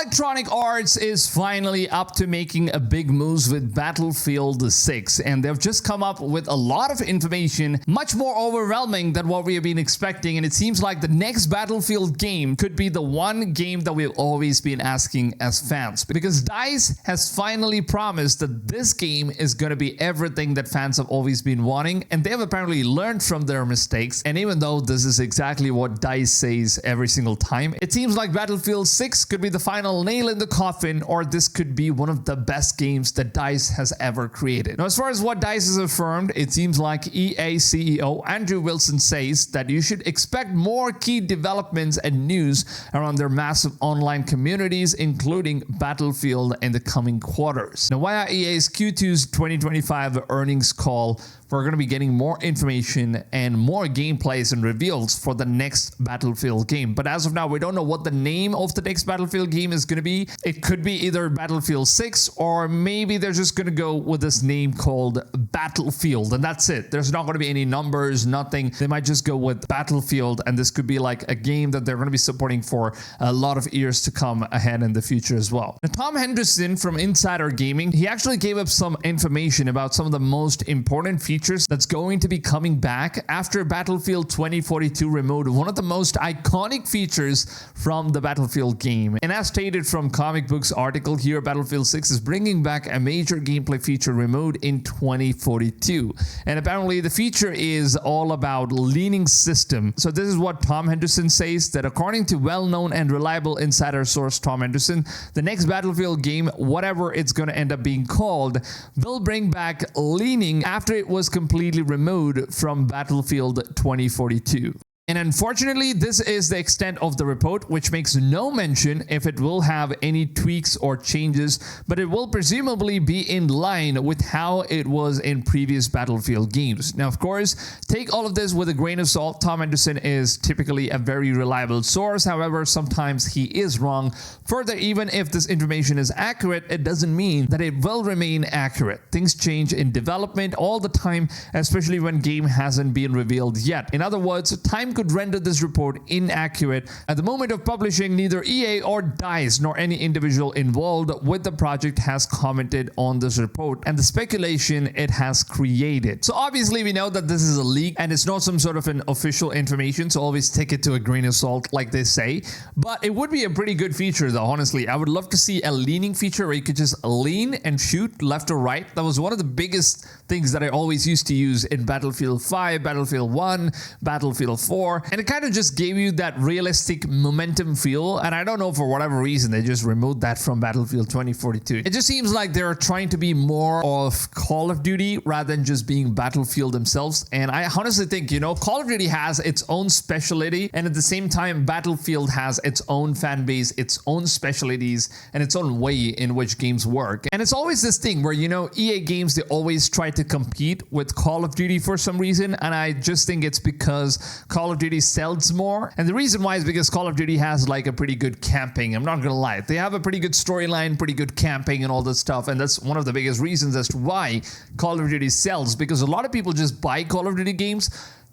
Electronic Arts is finally up to making a big moves with Battlefield 6, and they've just come up with a lot of information, much more overwhelming than what we have been expecting, and it seems like the next Battlefield game could be the one game that we've always been asking as fans, because DICE has finally promised that this game is going to be everything that fans have always been wanting, and they have apparently learned from their mistakes. And even though this is exactly what DICE says every single time, it seems like Battlefield 6 could be the final nail in the coffin, or this could be one of the best games that DICE has ever created. Now, as far as what DICE has affirmed, it seems like EA CEO Andrew Wilson says that you should expect more key developments and news around their massive online communities, including Battlefield, in the coming quarters. Now, via EA's Q2's 2025 earnings call, we're going to be getting more information and more gameplays and reveals for the next Battlefield game. But as of now, we don't know what the name of the next Battlefield game is going to be. It could be either Battlefield 6, or maybe they're just going to go with this name called Battlefield, and that's it. There's not going to be any numbers, nothing. They might just go with Battlefield, and this could be like a game that they're going to be supporting for a lot of years to come ahead in the future as well. Now, Tom Henderson from Insider Gaming, he actually gave up some information about some of the most important features that's going to be coming back after Battlefield 2042 removed one of the most iconic features from the Battlefield game. And as stated from Comic Book's article here, Battlefield 6 is bringing back a major gameplay feature removed in 2042. And apparently the feature is all about leaning system. So this is what Tom Henderson says, that according to well-known and reliable insider source Tom Henderson, the next Battlefield game, whatever it's going to end up being called, will bring back leaning after it was completely removed from Battlefield 2042. And unfortunately, this is the extent of the report, which makes no mention if it will have any tweaks or changes, but it will presumably be in line with how it was in previous Battlefield games. Now, of course, take all of this with a grain of salt. Tom Henderson is typically a very reliable source. However, sometimes he is wrong. Further, even if this information is accurate, it doesn't mean that it will remain accurate. Things change in development all the time, especially when game hasn't been revealed yet. In other words, time could render this report inaccurate. At the moment of publishing, neither EA or DICE nor any individual involved with the project has commented on this report and the speculation it has created. So obviously we know that this is a leak and it's not some sort of an official information, so always take it to a grain of salt like they say. But it would be a pretty good feature though, honestly. I would love to see a leaning feature where you could just lean and shoot left or right. That was one of the biggest things that I always used to use in Battlefield 5, Battlefield 1, Battlefield 4. And it kind of just gave you that realistic momentum feel. And I don't know, for whatever reason, they just removed that from Battlefield 2042. It just seems like they're trying to be more of Call of Duty rather than just being Battlefield themselves. And I honestly think, you know, Call of Duty has its own specialty, and at the same time, Battlefield has its own fan base, its own specialties, and its own way in which games work. And it's always this thing where, you know, EA games, they always try to compete with Call of Duty for some reason. And I just think it's because Call of Duty sells more, and the reason why is because Call of Duty has like a pretty good camping. I'm not gonna lie, they have a pretty good storyline, pretty good camping and all this stuff, and that's one of the biggest reasons as to why Call of Duty sells, because a lot of people just buy Call of Duty games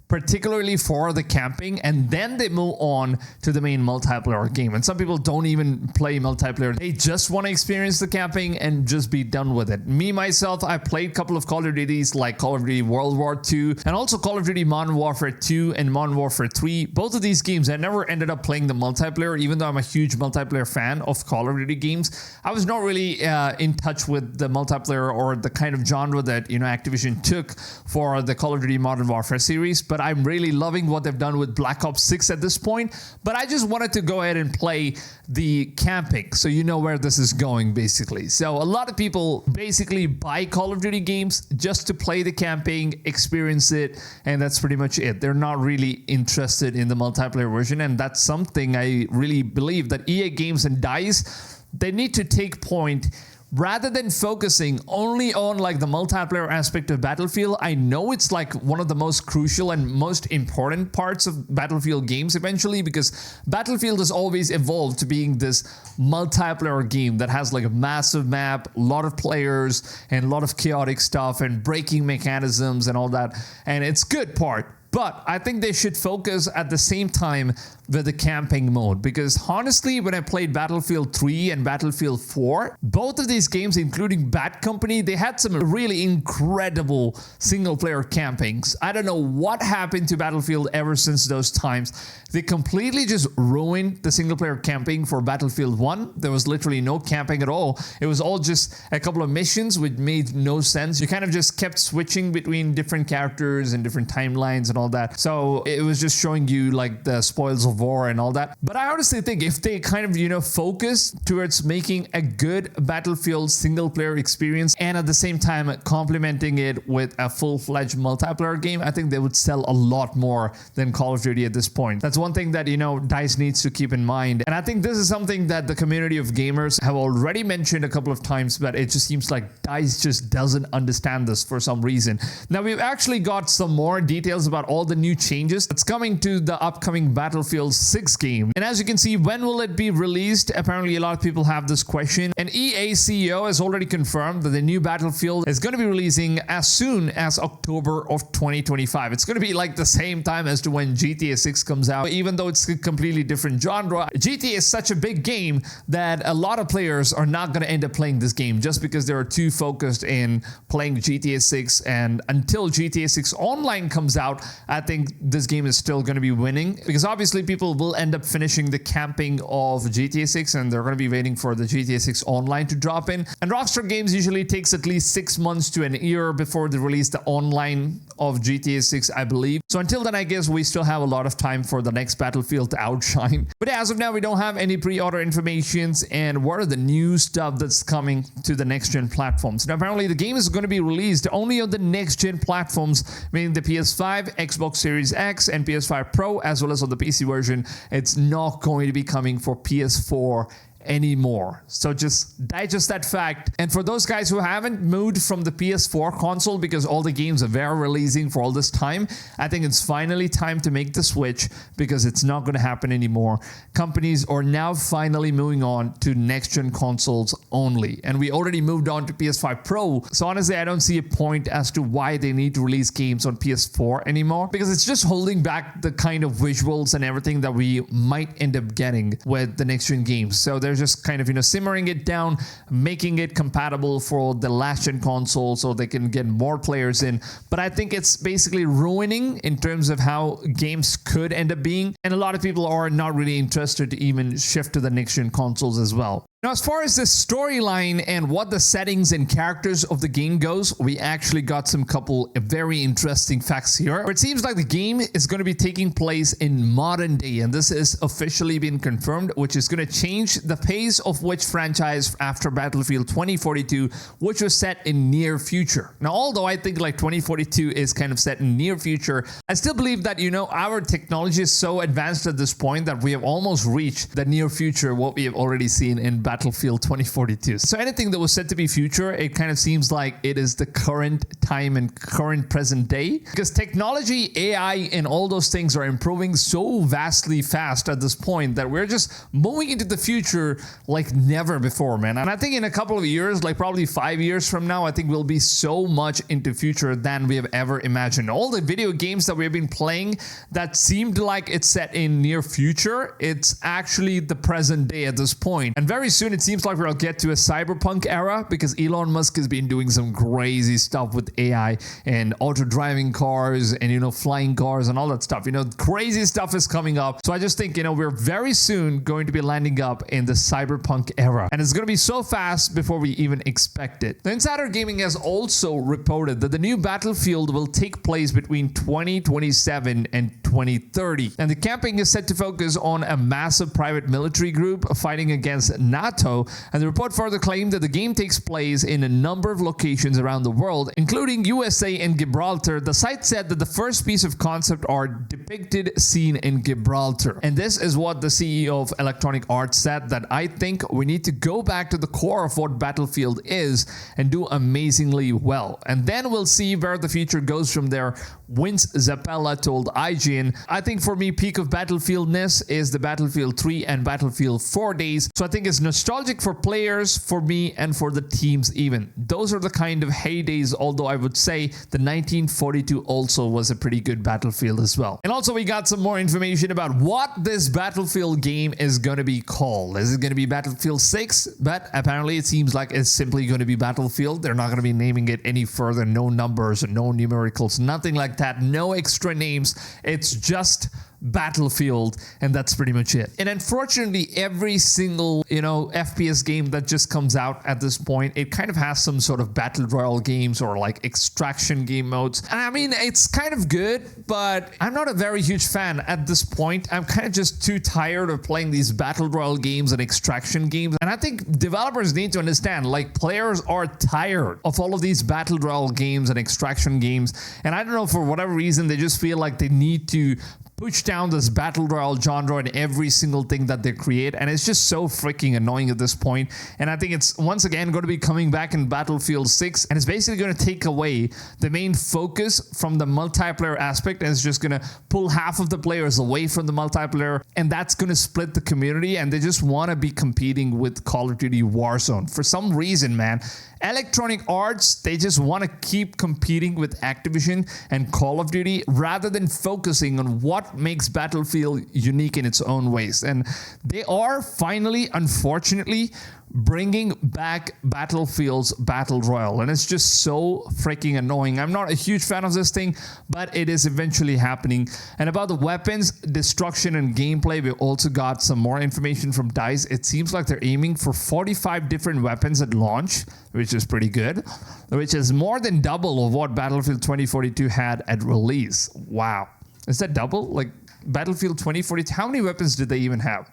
particularly for the camping, and then they move on to the main multiplayer game. And some people don't even play multiplayer. They just want to experience the camping and just be done with it. Me, myself, I played a couple of Call of Duties like Call of Duty World War II and also Call of Duty Modern Warfare 2 and Modern Warfare 3. Both of these games, I never ended up playing the multiplayer, even though I'm a huge multiplayer fan of Call of Duty games. I was not really in touch with the multiplayer or the kind of genre that, you know, Activision took for the Call of Duty Modern Warfare series, but I'm really loving what they've done with Black Ops 6 at this point. But I just wanted to go ahead and play the camping, so you know where this is going, basically. So a lot of people basically buy Call of Duty games just to play the camping, experience it, and that's pretty much it. They're not really interested in the multiplayer version, and that's something I really believe that EA Games and DICE, they need to take point. Rather than focusing only on like the multiplayer aspect of Battlefield, I know it's like one of the most crucial and most important parts of Battlefield games eventually, because Battlefield has always evolved to being this multiplayer game that has like a massive map, a lot of players, and a lot of chaotic stuff and breaking mechanisms and all that. And it's good part. But I think they should focus at the same time with the camping mode, because honestly, when I played Battlefield 3 and Battlefield 4, both of these games, including Bad Company, they had some really incredible single-player campings. I don't know what happened to Battlefield ever since those times. They completely just ruined the single-player camping for Battlefield 1. There was literally no camping at all. It was all just a couple of missions which made no sense. You kind of just kept switching between different characters and different timelines and all that. So it was just showing you like the spoils of war and all that. But I honestly think if they kind of, focus towards making a good Battlefield single player experience and at the same time complementing it with a full-fledged multiplayer game, I think they would sell a lot more than Call of Duty at this point. That's one thing that, DICE needs to keep in mind. And I think this is something that the community of gamers have already mentioned a couple of times, but it just seems like DICE just doesn't understand this for some reason. Now, we've actually got some more details about all the new changes that's coming to the upcoming Battlefield 6 game. And as you can see, when will it be released? Apparently, a lot of people have this question. And EA CEO has already confirmed that the new Battlefield is going to be releasing as soon as October of 2025. It's going to be like the same time as to when GTA 6 comes out, even though it's a completely different genre. GTA is such a big game that a lot of players are not going to end up playing this game just because they are too focused in playing GTA 6. And until GTA 6 Online comes out, I think this game is still going to be winning, because obviously people will end up finishing the camping of GTA 6 and they're going to be waiting for the GTA 6 Online to drop in. And Rockstar Games usually takes at least 6 months to an year before they release the online of GTA 6, I believe. So until then, I guess we still have a lot of time for the next Battlefield to outshine. But as of now, we don't have any pre-order informations and what are the new stuff that's coming to the next-gen platforms. Now, apparently the game is going to be released only on the next-gen platforms, meaning the PS5, Xbox Series X, and PS5 Pro, as well as on the PC version. It's not going to be coming for PS4 anymore. So just digest that fact. And for those guys who haven't moved from the PS4 console because all the games are very releasing for all this time, I think it's finally time to make the switch, because it's not going to happen anymore. Companies are now finally moving on to next-gen consoles only. And we already moved on to PS5 Pro. So honestly, I don't see a point as to why they need to release games on PS4 anymore, because it's just holding back the kind of visuals and everything that we might end up getting with the next-gen games. So they're just kind of, simmering it down, making it compatible for the last-gen console so they can get more players in. But I think it's basically ruining in terms of how games could end up being. And a lot of people are not really interested to even shift to the next-gen consoles as well. Now, as far as the storyline and what the settings and characters of the game goes, we actually got some couple of very interesting facts here. It seems like the game is going to be taking place in modern day, and this is officially been confirmed, which is going to change the pace of which franchise after Battlefield 2042, which was set in near future. Now, although I think like 2042 is kind of set in near future, I still believe that, our technology is so advanced at this point that we have almost reached the near future, what we have already seen in Battlefield 2042. So anything that was said to be future, it kind of seems like it is the current time and current present day, because technology, AI, and all those things are improving so vastly fast at this point that we're just moving into the future like never before, man. And I think in a couple of years, like probably 5 years from now, I think we'll be so much into future than we have ever imagined. All the video games that we've been playing that seemed like it's set in near future, it's actually the present day at this point. And very soon it seems like we'll get to a cyberpunk era, because Elon Musk has been doing some crazy stuff with AI and auto-driving cars and, flying cars and all that stuff. Crazy stuff is coming up. So I just think, we're very soon going to be landing up in the cyberpunk era. And it's going to be so fast before we even expect it. The Insider Gaming has also reported that the new Battlefield will take place between 2027 and 2030. And the camping is set to focus on a massive private military group fighting against NATO, and the report further claimed that the game takes place in a number of locations around the world, including USA and Gibraltar. The site said that the first piece of concept art depicted scene in Gibraltar. And this is what the CEO of Electronic Arts said, that I think we need to go back to the core of what Battlefield is and do amazingly well. And then we'll see where the future goes from there, Vince Zappella told IGN. I think for me, peak of Battlefieldness is the Battlefield 3 and Battlefield 4 days. So I think it's nostalgic for players, for me, and for the teams even. Those are the kind of heydays, although I would say the 1942 also was a pretty good Battlefield as well. And also we got some more information about what this Battlefield game is going to be called. Is it going to be Battlefield 6? But apparently it seems like it's simply going to be Battlefield. They're not going to be naming it any further. No numbers, no numericals, nothing like that. No extra names. It's just Battlefield, and that's pretty much it. And unfortunately, every single, FPS game that just comes out at this point, it kind of has some sort of battle royale games or like extraction game modes. And I mean, it's kind of good, but I'm not a very huge fan at this point. I'm kind of just too tired of playing these battle royale games and extraction games. And I think developers need to understand, like, players are tired of all of these battle royale games and extraction games. And I don't know, for whatever reason, they just feel like they need to push down this battle royale genre in every single thing that they create, and it's just so freaking annoying at this point. And I think it's once again going to be coming back in Battlefield 6, and it's basically going to take away the main focus from the multiplayer aspect, and it's just going to pull half of the players away from the multiplayer, and that's going to split the community, and they just want to be competing with Call of Duty Warzone. For some reason, man, Electronic Arts, they just want to keep competing with Activision and Call of Duty rather than focusing on what makes Battlefield unique in its own ways. And they are finally, unfortunately, bringing back Battlefield's Battle Royale, and it's just so freaking annoying. I'm not a huge fan of this thing, but it is eventually happening. And about the weapons, destruction, and gameplay, we also got some more information from DICE. It seems like they're aiming for 45 different weapons at launch, which is pretty good, which is more than double of what Battlefield 2042 had at release. Wow. Is that double? Like, Battlefield 2042, how many weapons did they even have?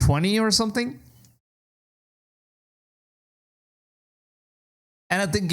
20 or something? And I think,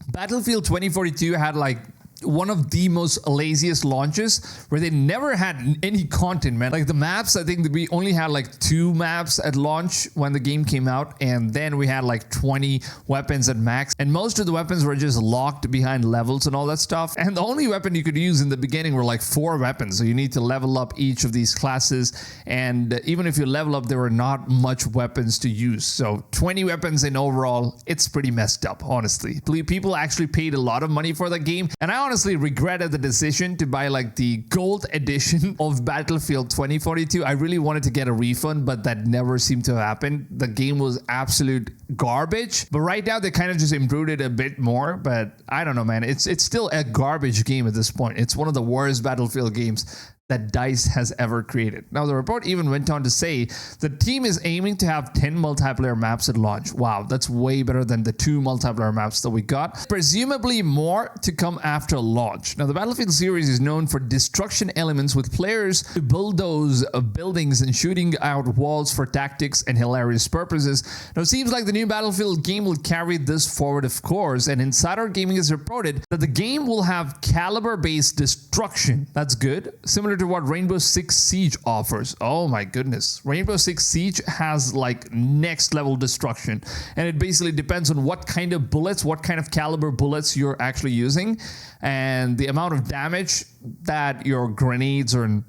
Battlefield 2042 had like one of the most laziest launches where they never had any content, man. Like the maps, I think we only had like 2 maps at launch when the game came out, and then we had like 20 weapons at max, and most of the weapons were just locked behind levels and all that stuff. And the only weapon you could use in the beginning were like 4 weapons, so you need to level up each of these classes, and even if you level up, there were not much weapons to use. So 20 weapons in overall, it's pretty messed up, honestly. People actually paid a lot of money for the game, and I honestly regretted the decision to buy like the gold edition of Battlefield 2042. I really wanted to get a refund, but that never seemed to happen. The game was absolute garbage, but right now they kind of just improved it a bit more. But I don't know, man, it's still a garbage game at this point. It's one of the worst Battlefield games that DICE has ever created. Now, the report even went on to say the team is aiming to have 10 multiplayer maps at launch. Wow, that's way better than the 2 multiplayer maps that we got. Presumably more to come after launch. Now, the Battlefield series is known for destruction elements, with players to bulldoze buildings and shooting out walls for tactics and hilarious purposes. Now, it seems like the new Battlefield game will carry this forward, of course, and Insider Gaming has reported that the game will have caliber-based destruction. That's good. Similar to what Rainbow Six Siege offers. Oh my goodness. Rainbow Six Siege has like next level destruction, and it basically depends on what kind of bullets, what kind of caliber bullets you're actually using, and the amount of damage that your grenades or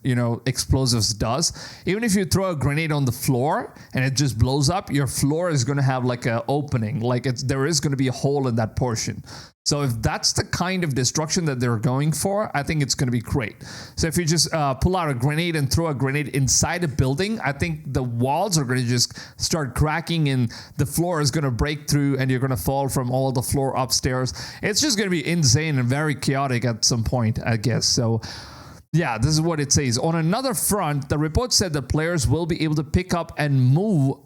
explosives does. Even if you throw a grenade on the floor and it just blows up, your floor is going to have like an opening, like there is going to be a hole in that portion. So if that's the kind of destruction that they're going for, I think it's going to be great. So if you just pull out a grenade and throw a grenade inside a building, I think the walls are going to just start cracking and the floor is going to break through and you're going to fall from all the floor upstairs. It's just going to be insane and very chaotic at some point, I guess. So yeah, this is what it says. On another front, the report said that players will be able to pick up and move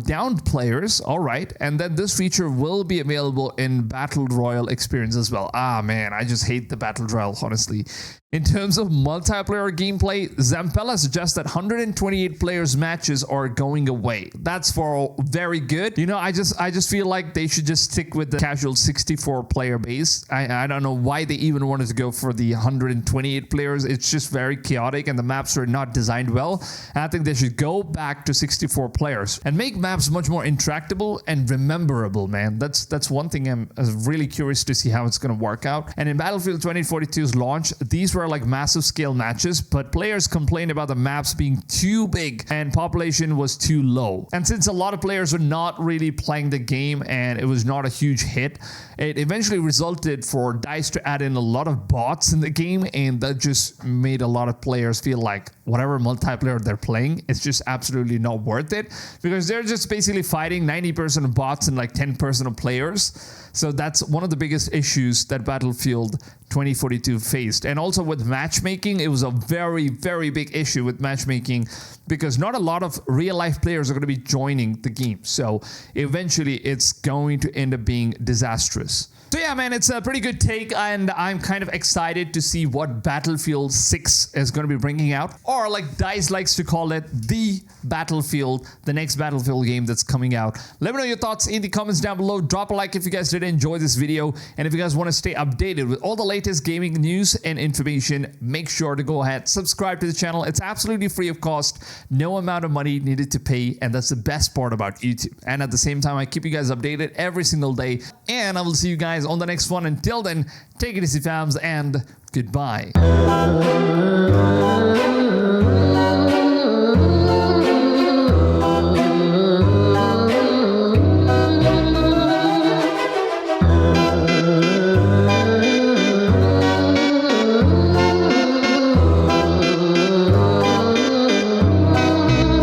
downed players. All right. And then this feature will be available in Battle Royale experience as well. Ah, man, I just hate the Battle Royale, honestly. In terms of multiplayer gameplay, Zampella suggests that 128 players matches are going away. That's for very good. I just feel like they should just stick with the casual 64 player base. I don't know why they even wanted to go for the 128 players. It's just very chaotic and the maps are not designed well. And I think they should go back to 64 players and make maps much more interactable and rememberable, man. That's one thing I'm really curious to see how it's going to work out. And in Battlefield 2042's launch, these were for like massive scale matches, but players complained about the maps being too big and population was too low. And since a lot of players were not really playing the game and it was not a huge hit, it eventually resulted for DICE to add in a lot of bots in the game, and that just made a lot of players feel like whatever multiplayer they're playing, it's just absolutely not worth it, because they're just basically fighting 90% of bots and like 10% of players. So that's one of the biggest issues that Battlefield 2042 faced. And also with matchmaking, it was a very, very big issue with matchmaking, because not a lot of real life players are going to be joining the game. So eventually it's going to end up being disastrous. So yeah, man, it's a pretty good take, and I'm kind of excited to see what Battlefield 6 is going to be bringing out, or like DICE likes to call it, the Battlefield, the next Battlefield game that's coming out. Let me know your thoughts in the comments down below. Drop a like if you guys did enjoy this video, and if you guys want to stay updated with all the latest gaming news and information, make sure to go ahead, subscribe to the channel. It's absolutely free of cost, no amount of money needed to pay, and that's the best part about YouTube. And at the same time, I keep you guys updated every single day, and I will see you guys on the next one. Until then, take it easy, fams, and goodbye.